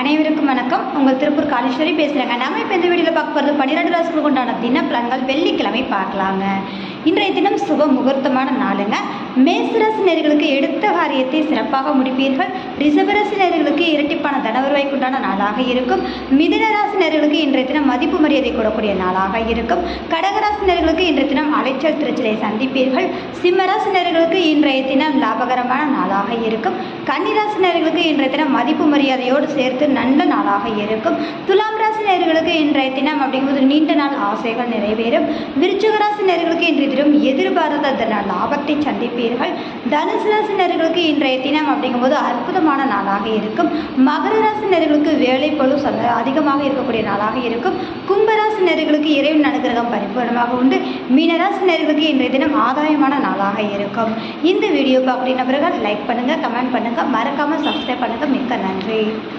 அனைவருக்கும் வணக்கம். உங்கள் திருப்பூர் காளீஸ்வரி பேசுகிறேங்க. நம்ம இப்போ இந்த வீடியோவில் பார்க்க போகிறது 12 ராசிகளுக்கு உண்டான தினப்பலன்கள். வெள்ளிக்கிழமை பார்க்கலாங்க. இன்றைய தினம் சுப முகூர்த்தமான நாளுங்க. மேசராசி நேயர்களுக்கு எடுத்த காரியத்தை சிறப்பாக முடிப்பீர்கள். ரிஷபராசி நேயர்களுக்கு இரட்டிப்பான தனவருவாய்க்கு உண்டான நாளாக இருக்கும். மிதுன ராசி நேயர்களுக்கு இன்றைய தினம் மதிப்பு மரியாதை கூடக்கூடிய நாளாக இருக்கும். கடகராசி நேயர்களுக்கு இன்றைய தினம் அலைச்சல் திருச்சலை சந்திப்பீர்கள். சிம்மராசி நேயர்களுக்கு இன்றைய தினம் லாபகரமான நாளாக இருக்கும். கன்னிராசி நேயர்களுக்கு இன்றைய தினம் மதிப்பு மரியாதையோடு சேர்த்து நல்ல நாளாக இருக்கும். துலாம் ராசி நேயர்களுக்கு இன்றைய தினம் அப்படிங்கும்போது நீண்ட நாள் ஆசைகள் நிறைவேறும். விருச்சிக ராசி நேயர்களுக்கு இன்றைய தினம் எதிர்பாராத லாபத்தை சந்திப்பீர்கள். தனுசு ராசி நேயர்களுக்கு இன்றைய தினம் அப்படிங்கும்போது அற்புதமான நாளாக இருக்கும். மகர ராசி நேயர்களுக்கு வேலை பளு அதிகமாக இருக்கக்கூடிய நாளாக இருக்கும். கும்பராசி நேயர்களுக்கு இறைவன் அனுகிரகம் பரிபூர்ணமாக உண்டு. மீனராசி நேயர்களுக்கு இன்றைய தினம் ஆதாயமான நாளாக இருக்கும். இந்த வீடியோ பார்க்கக்கூடிய நபர்கள் லைக் பண்ணுங்க, கமெண்ட் பண்ணுங்க, மறக்காம சப்ஸ்கிரைப் பண்ணுங்க. மிக்க நன்றி.